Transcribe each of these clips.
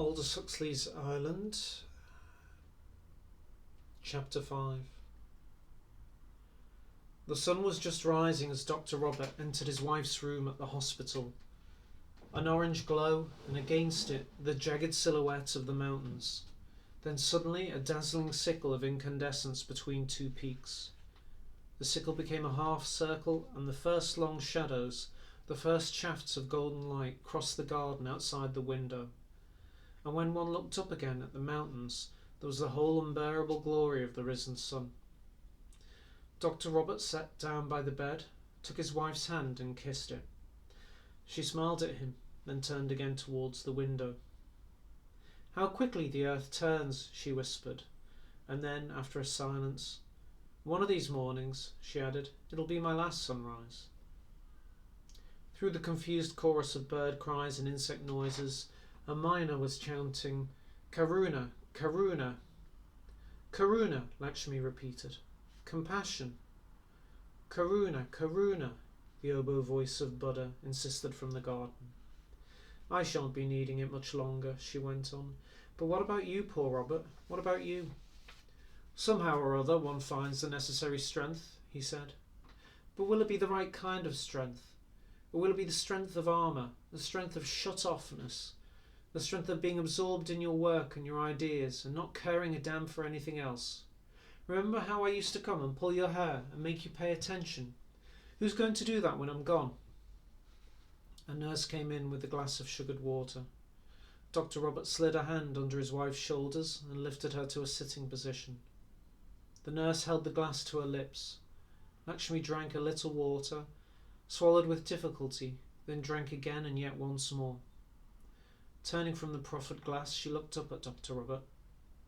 Aldous Huxley's Island, Chapter 5. The sun was just rising as Dr. Robert entered his wife's room at the hospital. An orange glow, and against it the jagged silhouette of the mountains. Then suddenly a dazzling sickle of incandescence between two peaks. The sickle became a half circle, and the first long shadows, the first shafts of golden light, crossed the garden outside the window. And when one looked up again at the mountains, there was the whole unbearable glory of the risen sun. Dr. Robert sat down by the bed, took his wife's hand and kissed it. She smiled at him, then turned again towards the window. "How quickly the earth turns," she whispered, and then, after a silence, "One of these mornings," she added, "it'll be my last sunrise." Through the confused chorus of bird cries and insect noises, a miner was chanting, "Karuna, Karuna." "Karuna," Lakshmi repeated. "Compassion." "Karuna, Karuna," the oboe voice of Buddha insisted from the garden. "I shan't be needing it much longer," she went on. "But what about you, poor Robert? What about you?" "Somehow or other one finds the necessary strength," he said. "But will it be the right kind of strength? Or will it be the strength of armour, the strength of shut-offness, the strength of being absorbed in your work and your ideas and not caring a damn for anything else? Remember how I used to come and pull your hair and make you pay attention? Who's going to do that when I'm gone?" A nurse came in with a glass of sugared water. Dr. Robert slid a hand under his wife's shoulders and lifted her to a sitting position. The nurse held the glass to her lips. Lakshmi drank a little water, swallowed with difficulty, then drank again and yet once more. Turning from the proffered glass, she looked up at Dr. Robert.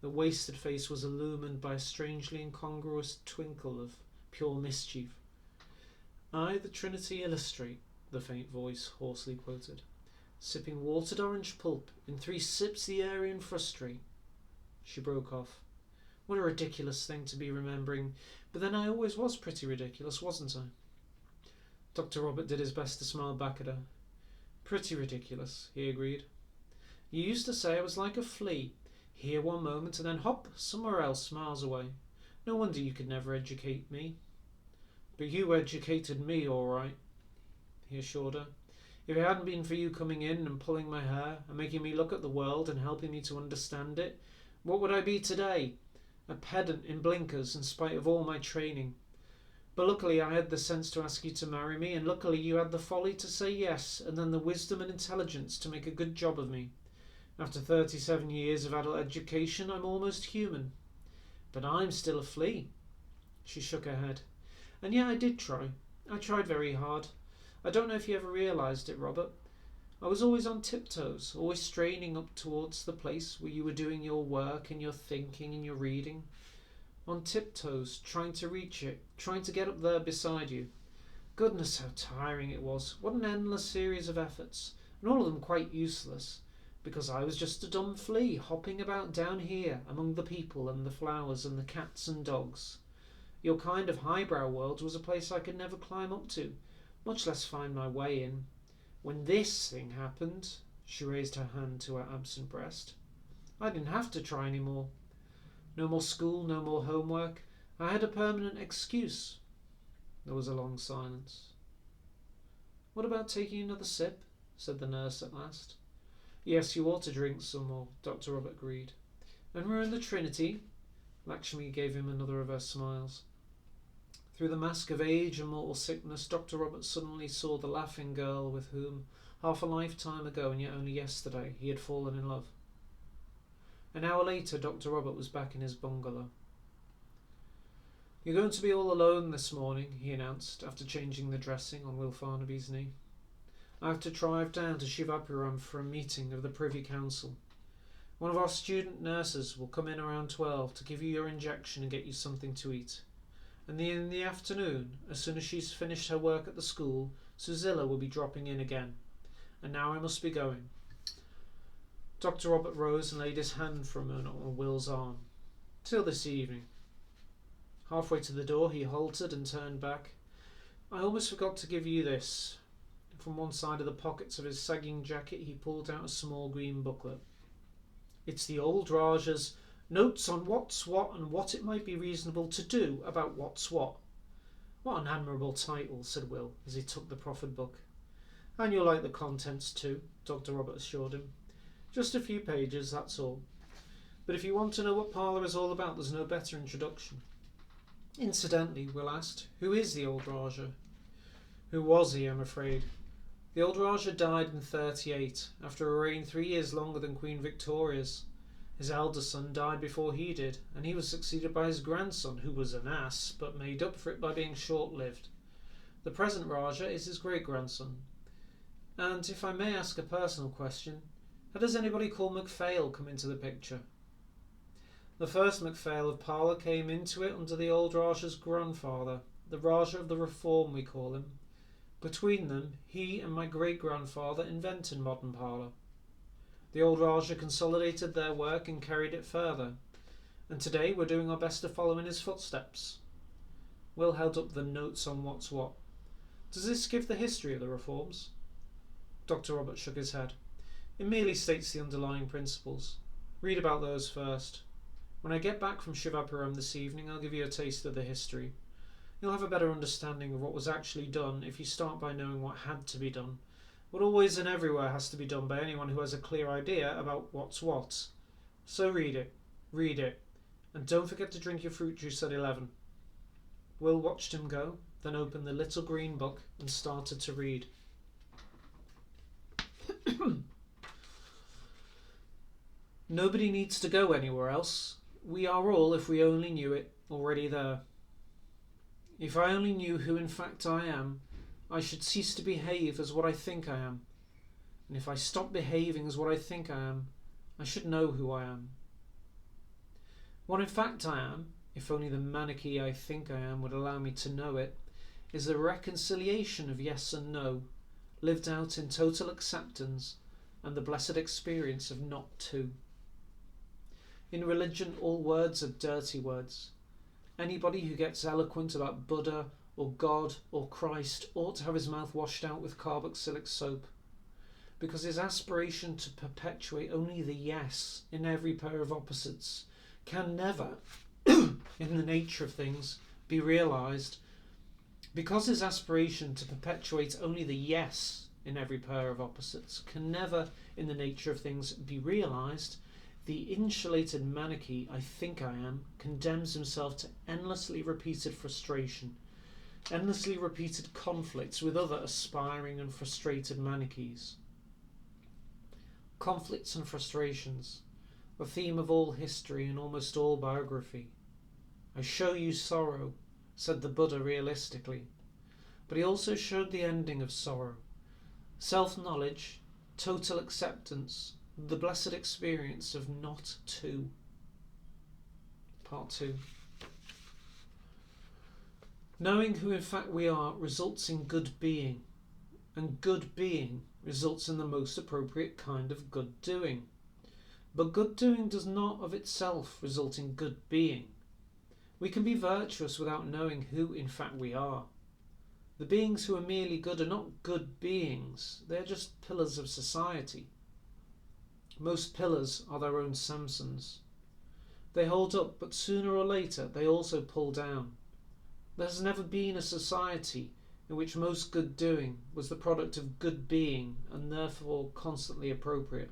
The wasted face was illumined by a strangely incongruous twinkle of pure mischief. "I, the Trinity, illustrate," the faint voice hoarsely quoted. "Sipping watered orange pulp, in 3 sips the Aryan frustrate." She broke off. What a ridiculous thing to be remembering, but then I always was pretty ridiculous, wasn't I? Dr. Robert did his best to smile back at her. "Pretty ridiculous," he agreed. "You used to say I was like a flea, here one moment and then hop, somewhere else, miles away. No wonder you could never educate me." "But you educated me, all right," he assured her. "If it hadn't been for you coming in and pulling my hair and making me look at the world and helping me to understand it, what would I be today? A pedant in blinkers in spite of all my training. But luckily I had the sense to ask you to marry me, and luckily you had the folly to say yes, and then the wisdom and intelligence to make a good job of me. After 37 years of adult education, I'm almost human. But I'm still a flea." She shook her head. "And yeah, I did try. I tried very hard. I don't know if you ever realised it, Robert. I was always on tiptoes, always straining up towards the place where you were doing your work and your thinking and your reading. On tiptoes, trying to reach it, trying to get up there beside you. Goodness, how tiring it was. What an endless series of efforts, and all of them quite useless, because I was just a dumb flea hopping about down here among the people and the flowers and the cats and dogs. Your kind of highbrow world was a place I could never climb up to, much less find my way in. When this thing happened," she raised her hand to her absent breast, "I didn't have to try any more. No more school, no more homework. I had a permanent excuse." There was a long silence. "What about taking another sip?" said the nurse at last. "Yes, you ought to drink some more," Dr. Robert agreed. "And we're in the Trinity?" Lakshmi gave him another of her smiles. Through the mask of age and mortal sickness, Dr. Robert suddenly saw the laughing girl with whom, half a lifetime ago and yet only yesterday, he had fallen in love. An hour later, Dr. Robert was back in his bungalow. "You're going to be all alone this morning," he announced, after changing the dressing on Will Farnaby's knee. "I have to drive down to Shivapuram for a meeting of the Privy Council. One of our student nurses will come in around 12 to give you your injection and get you something to eat. And in the afternoon, as soon as she's finished her work at the school, Susila will be dropping in again. And now I must be going." Dr. Robert rose and laid his hand for a moment on Will's arm. "Till this evening." Halfway to the door he halted and turned back. "I almost forgot to give you this." From one side of the pockets of his sagging jacket he pulled out a small green booklet. It's the old Raja's Notes on What's What and What It Might Be Reasonable to Do About What's What. What an admirable title, said Will, as he took the proffered book. And you'll like the contents too, Dr. Robert assured him. Just a few pages, that's all. But if you want to know what Parlour is all about, there's no better introduction. Incidentally, Will asked, who is the old Raja? Who was he, I'm afraid? The old Raja died in 38, after a reign 3 years longer than Queen Victoria's. His eldest son died before he did, and he was succeeded by his grandson, who was an ass, but made up for it by being short-lived. The present Raja is his great-grandson. And if I may ask a personal question, how does anybody called MacPhail come into the picture? The first MacPhail of Parlour came into it under the old Raja's grandfather, the Raja of the Reform we call him. Between them, he and my great-grandfather invented modern Parlour. The old Raja consolidated their work and carried it further, and today we're doing our best to follow in his footsteps. Will held up the Notes on What's What. Does this give the history of the reforms? Dr. Robert shook his head. It merely states the underlying principles. Read about those first. When I get back from Shivapuram this evening, I'll give you a taste of the history. You'll have a better understanding of what was actually done if you start by knowing what had to be done. What always and everywhere has to be done by anyone who has a clear idea about what's what. So read it, and don't forget to drink your fruit juice at 11. Will watched him go, then opened the little green book and started to read. Nobody needs to go anywhere else. We are all, if we only knew it, already there. If I only knew who in fact I am, I should cease to behave as what I think I am. And if I stop behaving as what I think I am, I should know who I am. What in fact I am, if only the monarchy I think I am would allow me to know it, is the reconciliation of yes and no, lived out in total acceptance and the blessed experience of not to. In religion, all words are dirty words. Anybody who gets eloquent about Buddha or God or Christ ought to have his mouth washed out with carboxylic soap, because his aspiration to perpetuate only the yes in every pair of opposites can never, in the nature of things, be realised. Because his aspiration to perpetuate only the yes in every pair of opposites can never, in the nature of things, be realised, the insulated monarchy I think I am condemns himself to endlessly repeated frustration, endlessly repeated conflicts with other aspiring and frustrated monarchies. Conflicts and frustrations, the theme of all history and almost all biography. I show you sorrow, said the Buddha realistically, but he also showed the ending of sorrow, self-knowledge, total acceptance, the blessed experience of not to. Part 2. Knowing who in fact we are results in good being, and good being results in the most appropriate kind of good doing. But good doing does not of itself result in good being. We can be virtuous without knowing who in fact we are. The beings who are merely good are not good beings, they are just pillars of society. Most pillars are their own Samsons. They hold up, but sooner or later they also pull down. There has never been a society in which most good doing was the product of good being and therefore constantly appropriate.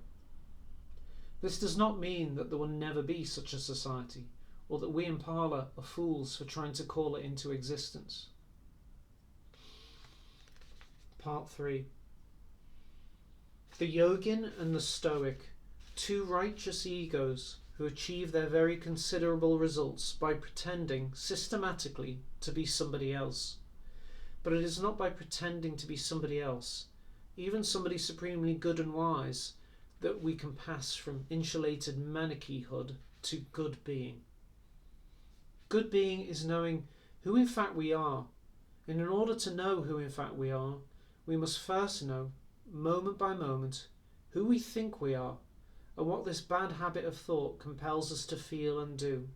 This does not mean that there will never be such a society, or that we in Parlour are fools for trying to call it into existence. Part 3. The Yogin and the Stoic, two righteous egos who achieve their very considerable results by pretending systematically to be somebody else. But it is not by pretending to be somebody else, even somebody supremely good and wise, that we can pass from insulated monarchyhood to good being. Good being is knowing who in fact we are, and in order to know who in fact we are, we must first know, moment by moment, who we think we are, and what this bad habit of thought compels us to feel and do.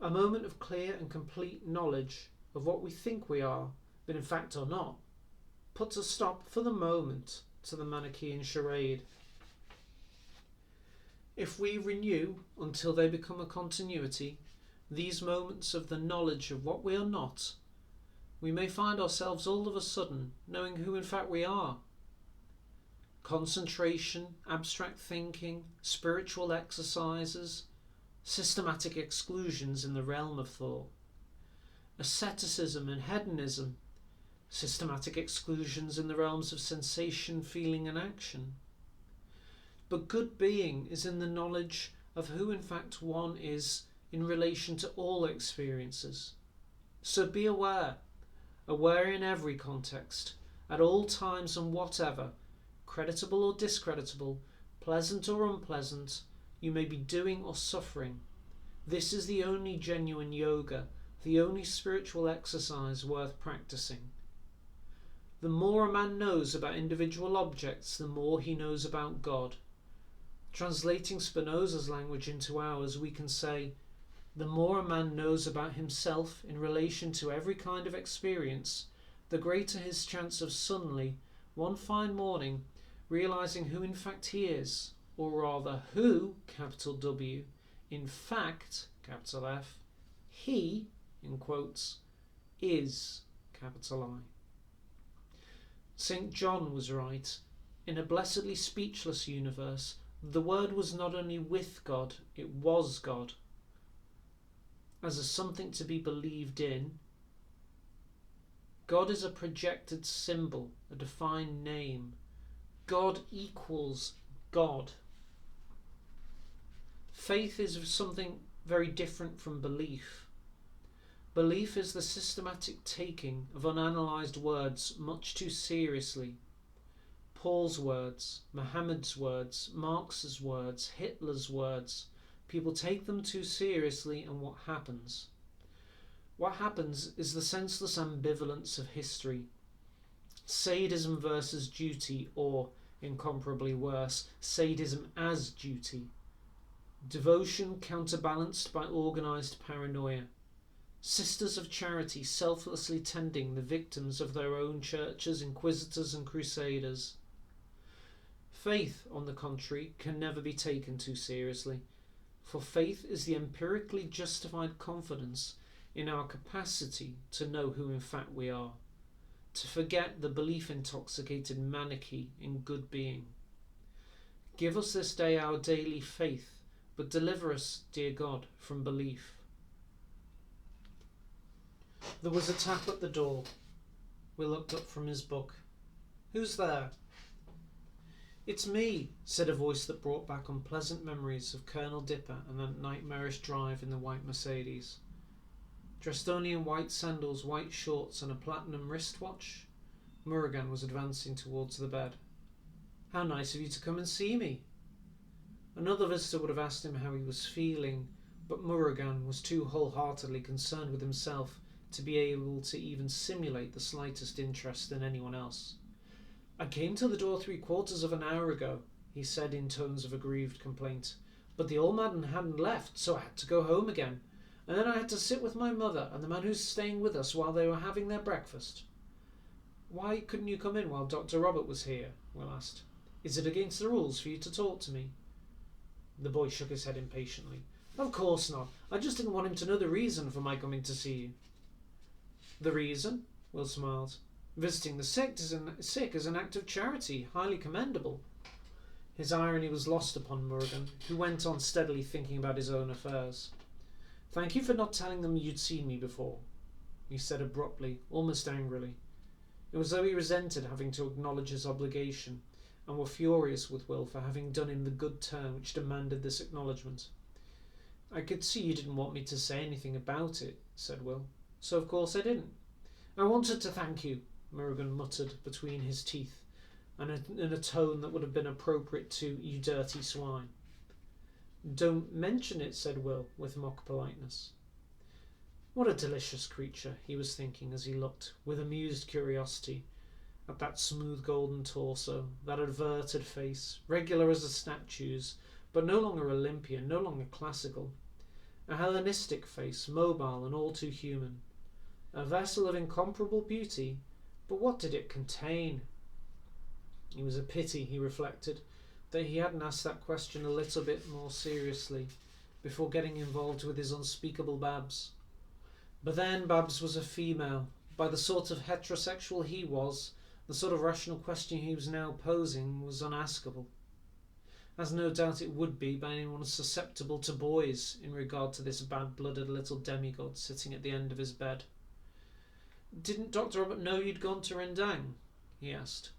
A moment of clear and complete knowledge of what we think we are, but in fact are not, puts a stop for the moment to the Manichaean charade. If we renew until they become a continuity, these moments of the knowledge of what we are not, we may find ourselves all of a sudden knowing who in fact we are. Concentration, abstract thinking, spiritual exercises, systematic exclusions in the realm of thought, asceticism and hedonism, systematic exclusions in the realms of sensation, feeling and action. But good being is in the knowledge of who in fact one is in relation to all experiences. So be aware in every context, at all times and whatever, creditable or discreditable, pleasant or unpleasant, you may be doing or suffering. This is the only genuine yoga, the only spiritual exercise worth practicing. The more a man knows about individual objects, the more he knows about God. Translating Spinoza's language into ours, we can say, the more a man knows about himself in relation to every kind of experience, the greater his chance of suddenly, one fine morning, realizing who in fact he is, or rather who, capital W, in fact, capital F, he, in quotes, is, capital I. St. John was right. In a blessedly speechless universe, the Word was not only with God, it was God. As a something to be believed in, God is a projected symbol, a defined name. God equals God. Faith is something very different from belief. Belief is the systematic taking of unanalyzed words much too seriously. Paul's words, Muhammad's words, Marx's words, Hitler's words. People take them too seriously, and what happens? What happens is the senseless ambivalence of history. Sadism versus duty, or, incomparably worse, sadism as duty. Devotion counterbalanced by organised paranoia. Sisters of charity selflessly tending the victims of their own churches, inquisitors and crusaders. Faith, on the contrary, can never be taken too seriously, for faith is the empirically justified confidence in our capacity to know who in fact we are, to forget the belief-intoxicated manichae in good being. Give us this day our daily faith, but deliver us, dear God, from belief. There was a tap at the door. Will looked up from his book. Who's there? It's me, said a voice that brought back unpleasant memories of Colonel Dipper and that nightmarish drive in the white Mercedes. Dressed only in white sandals, white shorts and a platinum wristwatch, Murugan was advancing towards the bed. How nice of you to come and see me. Another visitor would have asked him how he was feeling, but Murugan was too wholeheartedly concerned with himself to be able to even simulate the slightest interest in anyone else. I came to the door 3/4 of an hour ago, he said in tones of aggrieved complaint, but the old man hadn't left, so I had to go home again, and then I had to sit with my mother and the man who's staying with us while they were having their breakfast. Why couldn't you come in while Dr. Robert was here? Will asked. Is it against the rules for you to talk to me? The boy shook his head impatiently. Of course not. I just didn't want him to know the reason for my coming to see you. The reason? Will smiled. Visiting the sick is an act of charity, highly commendable. His irony was lost upon Murugan, who went on steadily thinking about his own affairs. Thank you for not telling them you'd seen me before, he said abruptly, almost angrily. It was as though he resented having to acknowledge his obligation, and were furious with Will for having done him the good turn which demanded this acknowledgement. I could see you didn't want me to say anything about it, said Will, so of course I didn't. I wanted to thank you, Murugan muttered between his teeth, and in a tone that would have been appropriate to you dirty swine. Don't mention it, said Will, with mock politeness. What a delicious creature, he was thinking as he looked, with amused curiosity, at that smooth golden torso, that averted face, regular as a statue's, but no longer Olympian, no longer classical. A Hellenistic face, mobile and all too human. A vessel of incomparable beauty, but what did it contain? It was a pity, he reflected, that he hadn't asked that question a little bit more seriously before getting involved with his unspeakable Babs. But then Babs was a female. By the sort of heterosexual he was, the sort of rational question he was now posing was unaskable, as no doubt it would be by anyone susceptible to boys in regard to this bad-blooded little demigod sitting at the end of his bed. "Didn't Dr. Robert know you'd gone to Rendang?" he asked.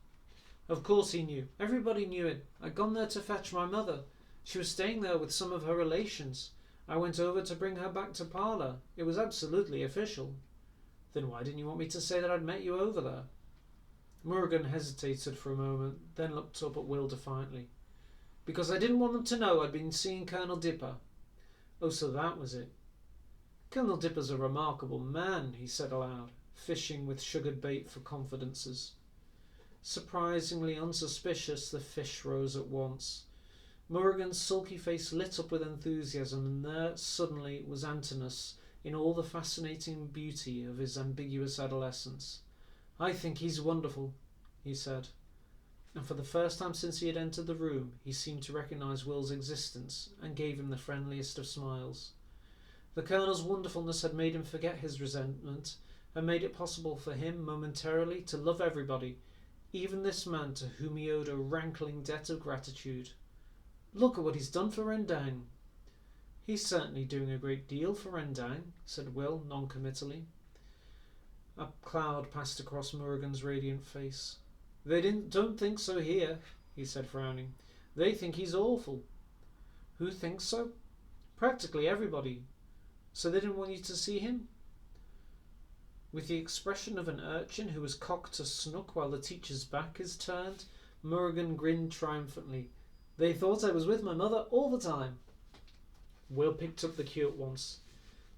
"Of course he knew. Everybody knew it. I'd gone there to fetch my mother. She was staying there with some of her relations. I went over to bring her back to Parlour. It was absolutely official." "Then why didn't you want me to say that I'd met you over there?" Morgan hesitated for a moment, then looked up at Will defiantly. "Because I didn't want them to know I'd been seeing Colonel Dipper." "Oh, so that was it." "Colonel Dipper's a remarkable man," he said aloud, fishing with sugared bait for confidences. Surprisingly unsuspicious, the fish rose at once. Morgan's sulky face lit up with enthusiasm, and there suddenly was Antinous in all the fascinating beauty of his ambiguous adolescence. "I think he's wonderful," he said, and for the first time since he had entered the room he seemed to recognise Will's existence and gave him the friendliest of smiles. The Colonel's wonderfulness had made him forget his resentment, and made it possible for him momentarily to love everybody, even this man to whom he owed a rankling debt of gratitude. "Look at what he's done for Rendang." "He's certainly doing a great deal for Rendang," said Will non-committally. A cloud passed across Morgan's radiant face. "They don't think so here," he said, frowning. "They think he's awful." "Who thinks so?" "Practically everybody." "So they didn't want you to see him?" With the expression of an urchin who has cocked a snook while the teacher's back is turned, Morgan grinned triumphantly. "They thought I was with my mother all the time." Will picked up the cue at once.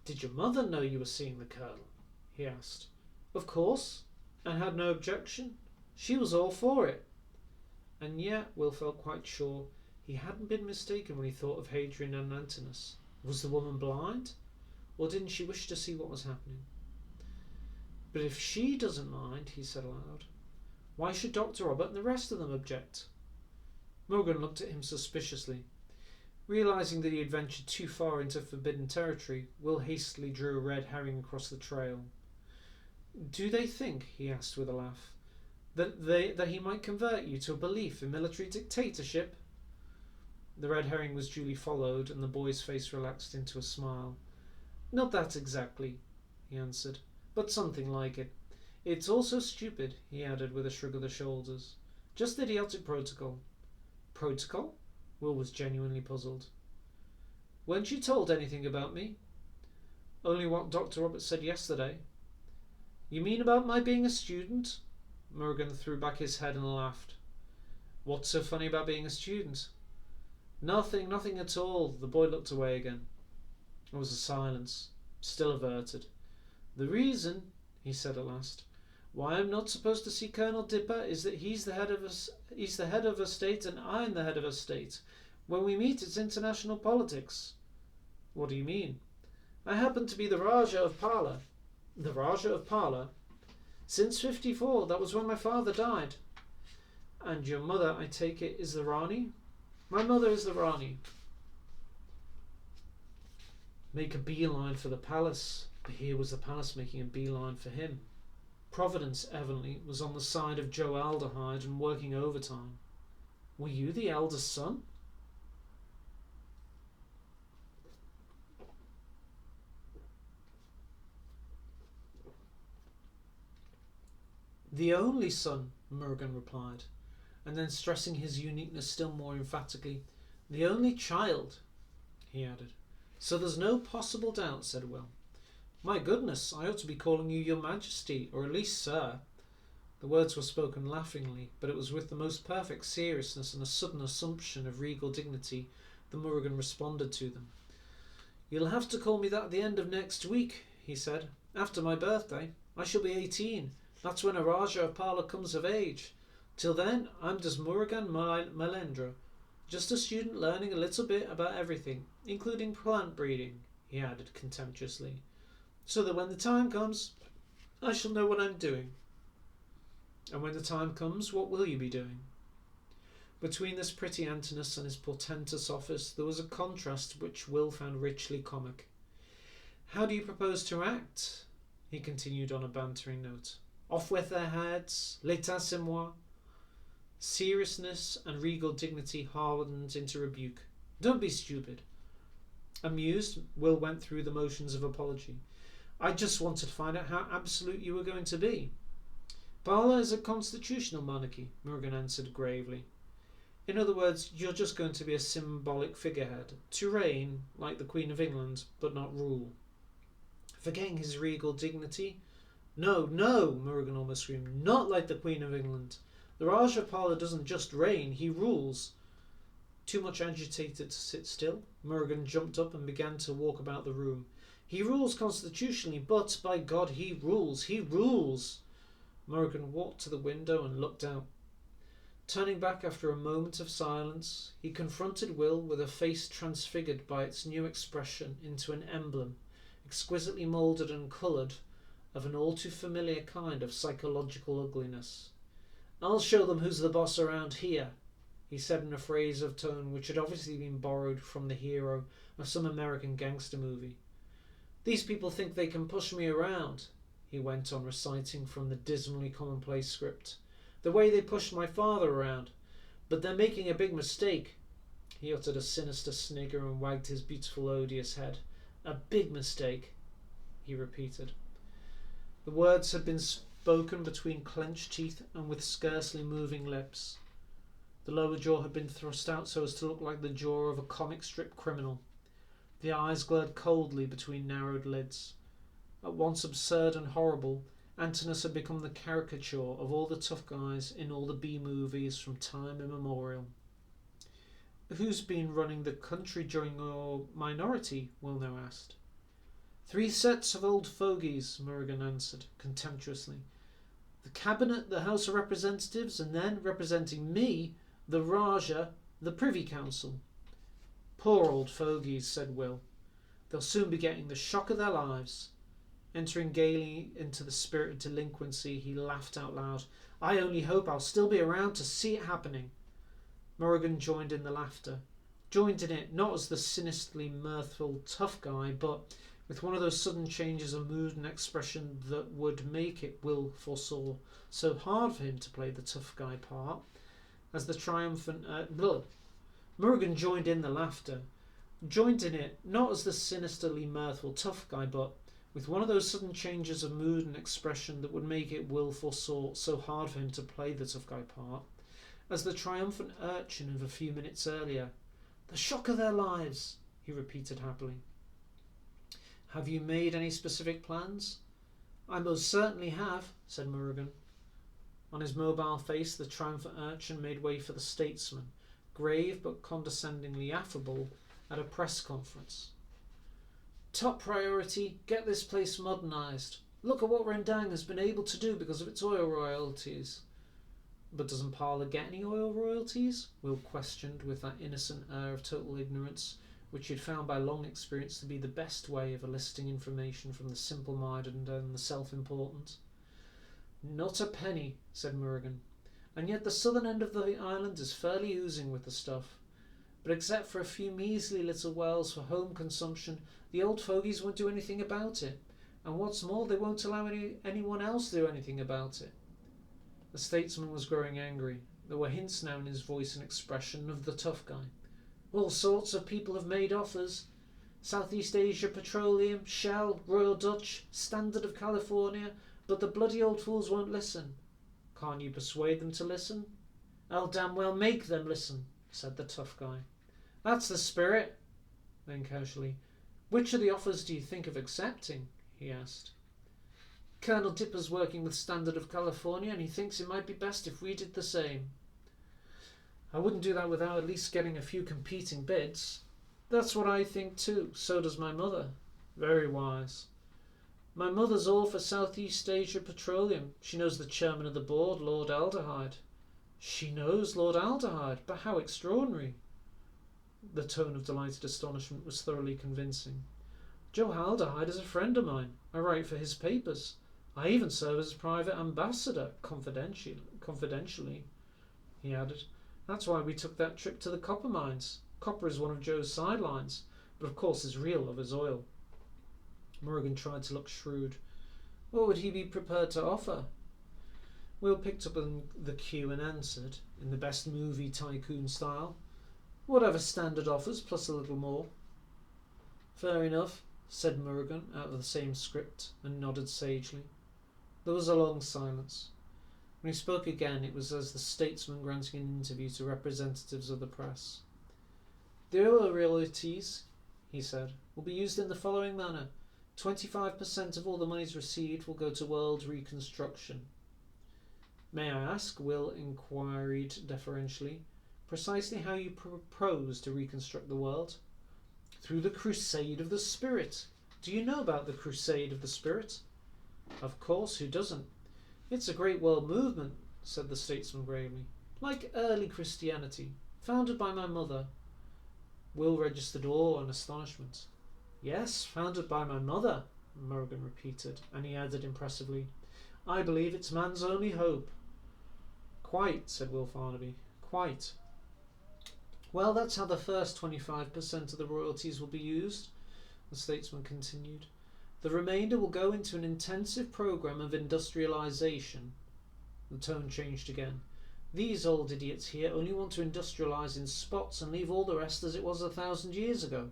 "Did your mother know you were seeing the Colonel?" he asked. "Of course, and had no objection. She was all for it." And yet Will felt quite sure he hadn't been mistaken when he thought of Hadrian and Antinous. Was the woman blind? Or didn't she wish to see what was happening? "But if she doesn't mind," he said aloud, "why should Dr. Robert and the rest of them object?" Morgan looked at him suspiciously. Realising that he had ventured too far into forbidden territory, Will hastily drew a red herring across the trail. "Do they think," he asked with a laugh, that he might convert you to a belief in military dictatorship?" The red herring was duly followed, and the boy's face relaxed into a smile. "Not that exactly," he answered, "but something like it. It's also stupid," he added with a shrug of the shoulders. "Just idiotic protocol." "Protocol?" Will was genuinely puzzled. "Weren't you told anything about me?" "Only what Dr. Roberts said yesterday." "You mean about my being a student?" Morgan threw back his head and laughed. "What's so funny about being a student?" "Nothing at all." The boy looked away again. There was a silence, still averted. "The reason," he said at last, "why I'm not supposed to see Colonel Dipper is that he's the head of a state and I'm the head of a state. When we meet, it's international politics." "What do you mean?" "I happen to be the Rajah of Parlour." "The Rajah of Parlour?" "Since '54. That was when my father died." "And your mother, I take it, is the Rani?" "My mother is the Rani." Make a beeline for the palace. But here was the palace making a beeline for him. Providence, evidently, was on the side of Joe Aldehyde and working overtime. "Were you the eldest son?" "The only son," Morgan replied, and then, stressing his uniqueness still more emphatically, "the only child," he added. "So there's no possible doubt," said Will. "My goodness, I ought to be calling you Your Majesty, or at least Sir." The words were spoken laughingly, but it was with the most perfect seriousness and a sudden assumption of regal dignity that Morgan responded to them. "You'll have to call me that at the end of next week," he said. "After my birthday. I shall be 18. That's when a Rajah of Parlour comes of age. Till then, I'm just Murugan Malendra, just a student learning a little bit about everything, including plant breeding," he added contemptuously, "so that when the time comes, I shall know what I'm doing." "And when the time comes, what will you be doing?" Between this pretty Antinous and his portentous office there was a contrast which Will found richly comic. "How do you propose to act?" he continued on a bantering note. "Off with their heads, l'état c'est moi." Seriousness and regal dignity hardened into rebuke. "Don't be stupid." Amused, Will went through the motions of apology. "I just wanted to find out how absolute you were going to be." "Parla is a constitutional monarchy," Morgan answered gravely. "In other words, you're just going to be a symbolic figurehead, to reign like the Queen of England, but not rule." Forgetting his regal dignity. "No, no," Morgan almost screamed. "Not like the Queen of England. The Rajah Parla doesn't just reign, he rules." Too much agitated to sit still, Morgan jumped up and began to walk about the room. "He rules constitutionally, but, by God, he rules! He rules!" Morgan walked to the window and looked out. Turning back after a moment of silence, he confronted Will with a face transfigured by its new expression into an emblem, exquisitely moulded and coloured, of an all too familiar kind of psychological ugliness. "I'll show them who's the boss around here," he said in a phrase of tone which had obviously been borrowed from the hero of some American gangster movie. "These people think they can push me around," he went on reciting from the dismally commonplace script, "the way they pushed my father around. But they're making a big mistake." He uttered a sinister snigger and wagged his beautiful odious head. "A big mistake," he repeated. The words had been spoken between clenched teeth and with scarcely moving lips. The lower jaw had been thrust out so as to look like the jaw of a comic strip criminal. The eyes glared coldly between narrowed lids. At once absurd and horrible, Antinous had become the caricature of all the tough guys in all the B-movies from time immemorial. "Who's been running the country during your minority?" Will now asked. "Three sets of old fogies," Morgan answered contemptuously. "The Cabinet, the House of Representatives, and then, representing me, the Rajah, the Privy Council." "Poor old fogies," said Will. "They'll soon be getting the shock of their lives." Entering gaily into the spirit of delinquency, he laughed out loud. "I only hope I'll still be around to see it happening." Morgan joined in the laughter. Joined in it not as the sinisterly mirthful tough guy, but with one of those sudden changes of mood and expression that would make it, Will foresaw, so hard for him to play the tough guy part, as the triumphant Morgan joined in the laughter. Joined in it not as the sinisterly mirthful tough guy, but with one of those sudden changes of mood and expression that would make it, Will foresaw, so hard for him to play the tough guy part, as the triumphant urchin of a few minutes earlier. "The shock of their lives," he repeated happily. "Have you made any specific plans?" "I most certainly have," said Morgan. On his mobile face the triumphant urchin made way for the statesman, grave but condescendingly affable, at a press conference. "Top priority, get this place modernised. Look at what Rendang has been able to do because of its oil royalties." "But doesn't Parla get any oil royalties?" Will questioned with that innocent air of total ignorance which he had found by long experience to be the best way of eliciting information from the simple-minded and the self-important. "Not a penny," said Morgan. "And yet the southern end of the island is fairly oozing with the stuff. But except for a few measly little wells for home consumption, the old fogies won't do anything about it. And what's more, they won't allow anyone else to do anything about it." The statesman was growing angry. There were hints now in his voice and expression of the tough guy. "All sorts of people have made offers. Southeast Asia Petroleum, Shell, Royal Dutch, Standard of California, but the bloody old fools won't listen." "Can't you persuade them to listen?" "I'll damn well make them listen," said the tough guy. "That's the spirit." Then casually, "Which of the offers do you think of accepting?" he asked. "Colonel Dipper's working with Standard of California, and he thinks it might be best if we did the same." "I wouldn't do that without at least getting a few competing bids." "That's what I think too. So does my mother." "Very wise." "My mother's all for Southeast Asia Petroleum. She knows the chairman of the board, Lord Aldehyde." "She knows Lord Aldehyde? But how extraordinary!" The tone of delighted astonishment was thoroughly convincing. "Joe Aldehyde is a friend of mine. I write for his papers. I even serve as private ambassador, confidentially," he added, That's why we took that trip to the copper mines. Copper is one of Joe's sidelines, but of course his real love is oil. Morgan tried to look shrewd. What would he be prepared to offer? Will picked up on the cue and answered, in the best movie tycoon style, whatever standard offers, plus a little more. Fair enough, said Morgan out of the same script, and nodded sagely. There was a long silence. When he spoke again, it was as the statesman granting an interview to representatives of the press. The oil royalties, he said, will be used in the following manner. 25% of all the monies received will go to world reconstruction. May I ask, Will inquired deferentially, precisely how you propose to reconstruct the world? Through the crusade of the spirit. Do you know about the crusade of the spirit? Of course, who doesn't? It's a great world movement, said the statesman gravely, like early Christianity, founded by my mother. Will registered awe and astonishment. Yes, founded by my mother, Morgan repeated, and he added impressively, I believe it's man's only hope. Quite, said Will Farnaby, quite. Well, that's how the first 25% of the royalties will be used, the statesman continued. The remainder will go into an intensive programme of industrialisation. The tone changed again. These old idiots here only want to industrialise in spots and leave all the rest as it was 1,000 years ago.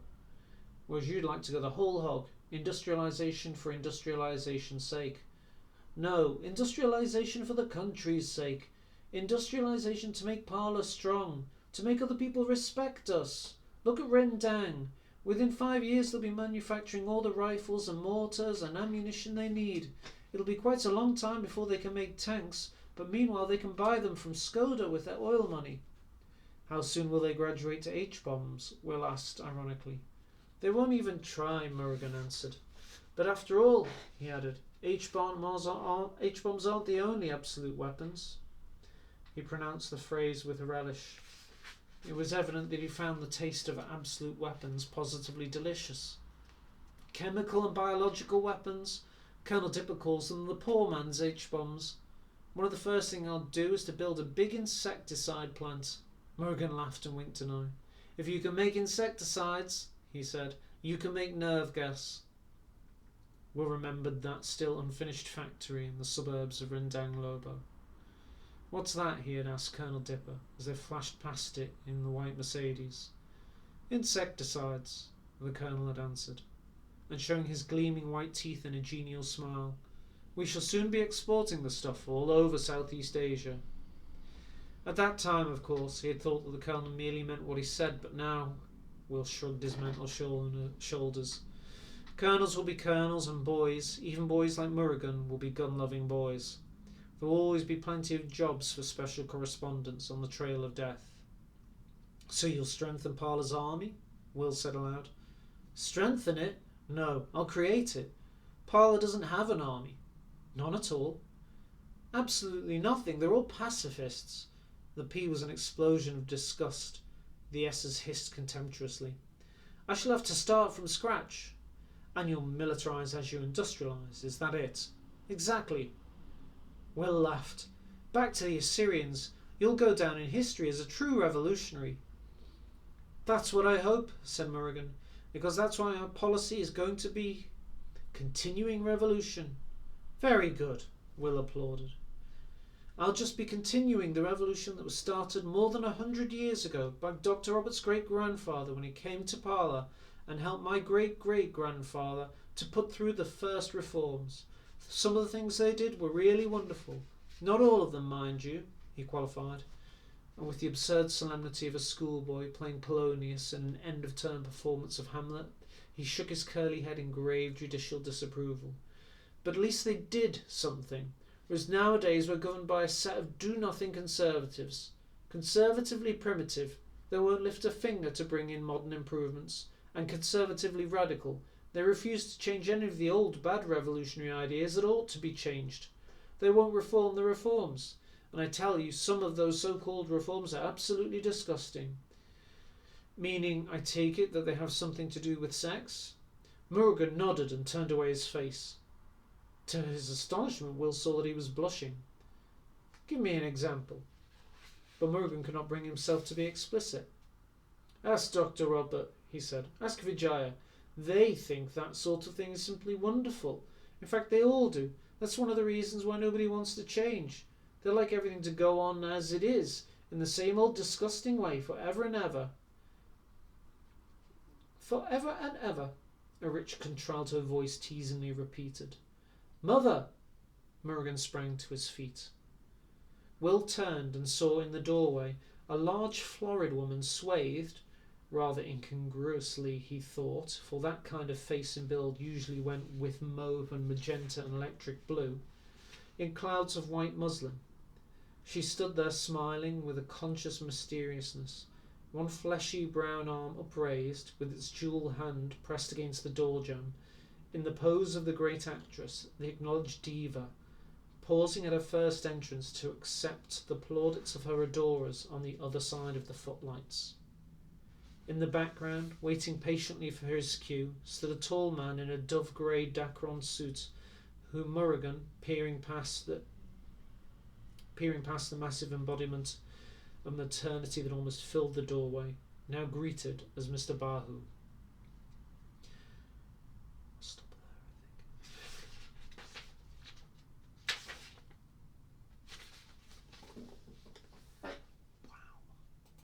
Whereas you'd like to go the whole hog, industrialisation for industrialisation's sake. No, industrialisation for the country's sake. Industrialisation to make Parlour strong, to make other people respect us. Look at Rendang. Within 5 years they'll be manufacturing all the rifles and mortars and ammunition they need. It'll be quite a long time before they can make tanks, but meanwhile they can buy them from Skoda with their oil money. How soon will they graduate to H-bombs? Will asked ironically. They won't even try, Morgan answered. But after all, he added, H-bombs aren't the only absolute weapons. He pronounced the phrase with relish. It was evident that he found the taste of absolute weapons positively delicious. Chemical and biological weapons? Colonel Dipper calls them the poor man's H-bombs. One of the first things I'll do is to build a big insecticide plant. Morgan laughed and winked an eye. If you can make insecticides, he said, you can make nerve gas. Will remembered that still unfinished factory in the suburbs of Rendang Lobo. What's that? He had asked Colonel Dipper as they flashed past it in the white Mercedes. Insecticides, the Colonel had answered, and showing his gleaming white teeth in a genial smile. We shall soon be exporting the stuff all over Southeast Asia. At that time, of course, he had thought that the Colonel merely meant what he said, but now, Will shrugged his mental shoulders. Colonels will be colonels, and boys, even boys like Murrigan, will be gun-loving boys. There will always be plenty of jobs for special correspondents on the trail of death. So you'll strengthen Parlour's army? Will said aloud. Strengthen it? No, I'll create it. Parlour doesn't have an army. None at all. Absolutely nothing. They're all pacifists. The P was an explosion of disgust. The S's hissed contemptuously. I shall have to start from scratch. And you'll militarise as you industrialise, is that it? Exactly. Will laughed. Back to the Assyrians. You'll go down in history as a true revolutionary. That's what I hope, said Morrigan, because that's why our policy is going to be continuing revolution. Very good, Will applauded. I'll just be continuing the revolution that was started more than 100 years ago by Dr. Robert's great-grandfather when he came to Parlour and helped my great-great-grandfather to put through the first reforms. Some of the things they did were really wonderful. Not all of them, mind you, he qualified, and with the absurd solemnity of a schoolboy playing Polonius in an end-of-term performance of Hamlet, he shook his curly head in grave judicial disapproval. But at least they did something, whereas nowadays we're governed by a set of do-nothing conservatives. Conservatively primitive, they won't lift a finger to bring in modern improvements, and conservatively radical, they refuse to change any of the old bad revolutionary ideas that ought to be changed. They won't reform the reforms, and I tell you, some of those so-called reforms are absolutely disgusting. Meaning, I take it, that they have something to do with sex? Morgan nodded and turned away his face. To his astonishment, Will saw that he was blushing. Give me an example. But Murugan could not bring himself to be explicit. "Ask Dr. Robert," he said. "Ask Vijaya. They think that sort of thing is simply wonderful. In fact, they all do. That's one of the reasons why nobody wants to change. They like everything to go on as it is, in the same old disgusting way, forever and ever." "Forever and ever," a rich contralto voice teasingly repeated. "Mother!" Murugan sprang to his feet. Will turned and saw in the doorway a large florid woman swathed, rather incongruously he thought, for that kind of face and build usually went with mauve and magenta and electric blue, in clouds of white muslin. She stood there smiling with a conscious mysteriousness, one fleshy brown arm upraised, with its jewel hand pressed against the door jamb, in the pose of the great actress, the acknowledged diva, pausing at her first entrance to accept the plaudits of her adorers on the other side of the footlights. In the background, waiting patiently for his cue, stood a tall man in a dove-grey Dacron suit, whom Murugan, peering past the massive embodiment of maternity that almost filled the doorway, now greeted as Mr. Bahu.